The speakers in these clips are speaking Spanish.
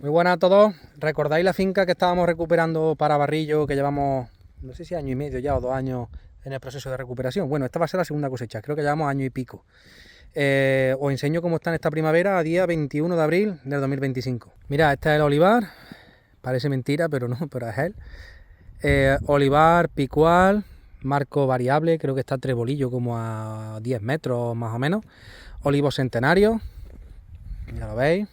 Muy buenas a todos. ¿Recordáis la finca que estábamos recuperando para barrillo, que llevamos, no sé si año y medio ya o 2 años en el proceso de recuperación? Bueno, esta va a ser la segunda cosecha, creo que llevamos año y pico. Os enseño cómo está en esta primavera a día 21 de abril del 2025. Mira, este es el olivar, parece mentira, pero no, pero es él. Olivar picual, marco variable, creo que está trebolillo como a 10 metros más o menos. Olivos centenarios, ya lo veis.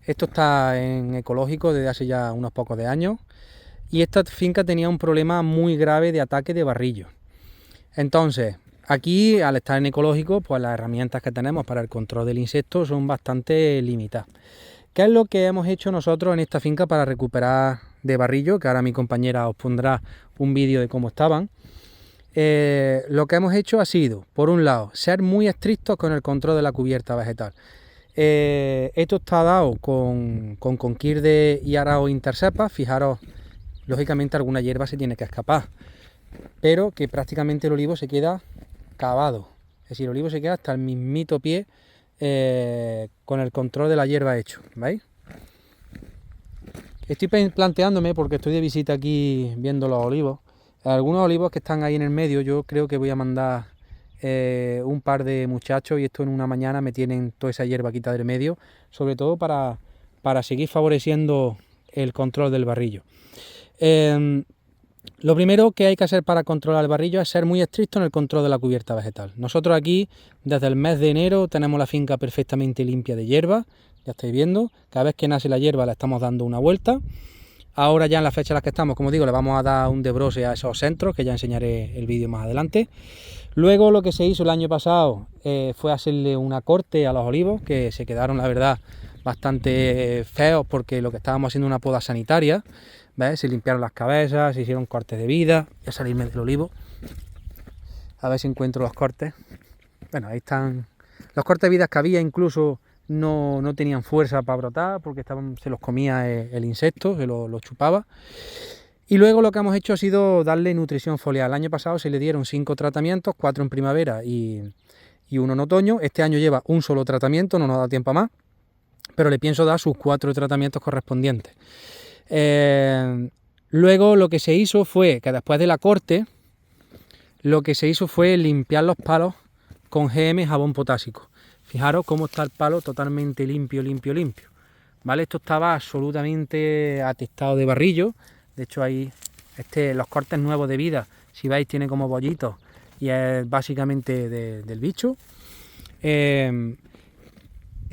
Esto está en ecológico desde hace ya unos pocos de años y esta finca tenía un problema muy grave de ataque de barrillo. Entonces, aquí al estar en ecológico, pues las herramientas que tenemos para el control del insecto son bastante limitadas. ¿Qué es lo que hemos hecho nosotros en esta finca para recuperar de barrillo? Que ahora mi compañera os pondrá un vídeo de cómo estaban. Lo que hemos hecho ha sido, por un lado, ser muy estrictos con el control de la cubierta vegetal. Esto está dado con Conquirde y Arao Intercepa. Fijaros, lógicamente alguna hierba se tiene que escapar, pero que prácticamente el olivo se queda cavado. Es decir, el olivo se queda hasta el mismito pie con el control de la hierba hecho. ¿Veis? Estoy planteándome, porque estoy de visita aquí viendo los olivos, algunos olivos que están ahí en el medio, yo creo que voy a mandar un par de muchachos y esto en una mañana me tienen toda esa hierba quita del medio, sobre todo para seguir favoreciendo el control del barrillo. Lo primero que hay que hacer para controlar el barrillo es ser muy estricto en el control de la cubierta vegetal. Nosotros aquí desde el mes de enero tenemos la finca perfectamente limpia de hierba, ya estáis viendo, cada vez que nace la hierba le estamos dando una vuelta. Ahora ya en la fecha en la que estamos, como digo, le vamos a dar un debrose a esos centros, que ya enseñaré el vídeo más adelante. Luego lo que se hizo el año pasado fue hacerle una corte a los olivos, que se quedaron, la verdad, bastante feos, porque lo que estábamos haciendo una poda sanitaria, ¿ves? Se limpiaron las cabezas, se hicieron cortes de vida. Voy a salirme del olivo, a ver si encuentro los cortes. Bueno, ahí están los cortes de vida que había, incluso no tenían fuerza para brotar, porque se los comía el insecto, se los chupaba. Y luego lo que hemos hecho ha sido darle nutrición foliar. El año pasado se le dieron 5 tratamientos, 4 en primavera y 1 en otoño. Este año lleva un solo tratamiento, no nos da tiempo a más, pero le pienso dar sus 4 tratamientos correspondientes. Luego lo que se hizo fue que después de la corte, lo que se hizo fue limpiar los palos con GM jabón potásico. Fijaros cómo está el palo totalmente limpio, limpio, limpio. ¿Vale? Esto estaba absolutamente atestado de barrillo. De hecho, ahí los cortes nuevos de vida, si veis, tiene como bollitos y es básicamente del bicho. Se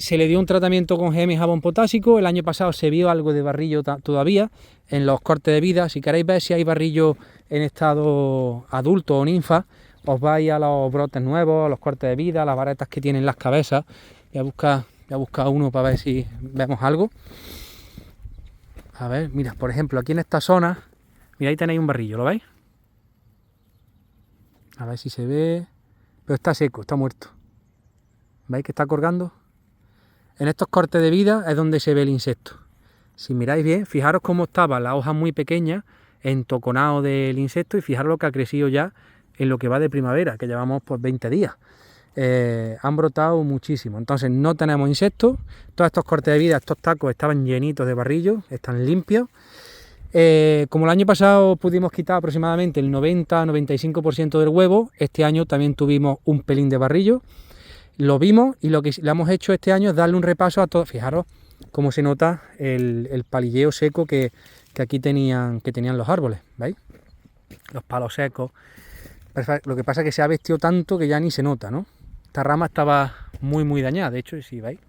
le dio un tratamiento con GM jabón potásico. El año pasado se vio algo de barrillo todavía en los cortes de vida. Si queréis ver si hay barrillo en estado adulto o ninfa, os vais a los brotes nuevos, a los cortes de vida, a las varetas que tienen las cabezas. Voy a buscar uno para ver si vemos algo. A ver, mira, por ejemplo, aquí en esta zona, mira, ahí tenéis un barrillo, ¿lo veis? A ver si se ve, pero está seco, está muerto. ¿Veis que está colgando? En estos cortes de vida es donde se ve el insecto. Si miráis bien, fijaros cómo estaba la hoja muy pequeña, entoconado del insecto, y fijaros lo que ha crecido ya en lo que va de primavera, que llevamos pues 20 días. Han brotado muchísimo, entonces no tenemos insectos. Todos estos cortes de vida, estos tacos estaban llenitos de barrillo, están limpios. Como el año pasado pudimos quitar aproximadamente el 90-95% del huevo, este año también tuvimos un pelín de barrillo. Lo vimos y lo que le hemos hecho este año es darle un repaso a todo. Fijaros cómo se nota el palilleo seco que aquí tenían los árboles, ¿veis? Los palos secos. Lo que pasa es que se ha vestido tanto que ya ni se nota, ¿no? Esta rama estaba muy dañada, de hecho, si veis.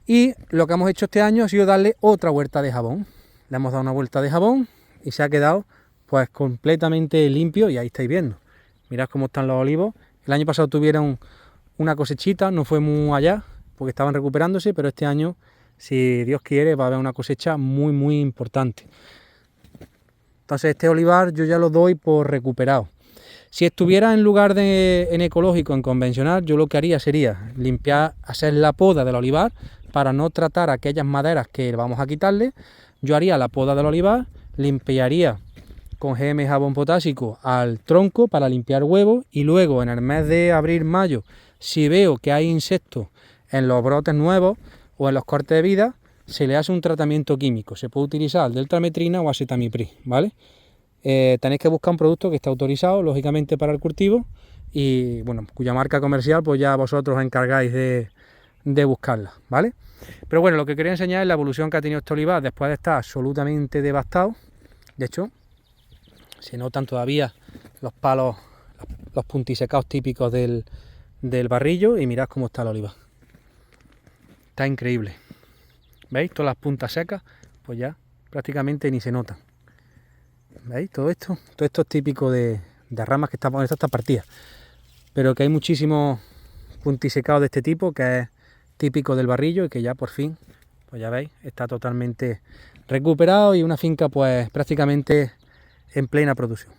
Y lo que hemos hecho este año ha sido darle otra vuelta de jabón. Le hemos dado una vuelta de jabón y se ha quedado pues completamente limpio, y ahí estáis viendo. Mirad cómo están los olivos. El año pasado tuvieron una cosechita, no fue muy allá porque estaban recuperándose, pero este año, si Dios quiere, va a haber una cosecha muy importante. Entonces este olivar yo ya lo doy por recuperado. Si estuviera en lugar de en ecológico, en convencional, yo lo que haría sería limpiar, hacer la poda del olivar para no tratar aquellas maderas que vamos a quitarle. Yo haría la poda del olivar, limpiaría con GM jabón potásico al tronco para limpiar huevos, y luego en el mes de abril-mayo, si veo que hay insectos en los brotes nuevos o en los cortes de vida, se le hace un tratamiento químico. Se puede utilizar deltametrina o acetamiprid, ¿vale? Tenéis que buscar un producto que esté autorizado, lógicamente, para el cultivo y, bueno, cuya marca comercial, pues ya vosotros os encargáis de buscarla, ¿vale? Pero bueno, lo que quería enseñar es la evolución que ha tenido este olivar después de estar absolutamente devastado. De hecho, se notan todavía los palos, los puntisecados típicos del barrillo, y mirad cómo está el olivar. Está increíble. ¿Veis? Todas las puntas secas, pues ya prácticamente ni se notan. ¿Veis? Todo esto es típico de ramas que están en estas partidas. Pero que hay muchísimos puntisecados de este tipo, que es típico del barrillo y que ya por fin, pues ya veis, está totalmente recuperado y una finca pues prácticamente en plena producción.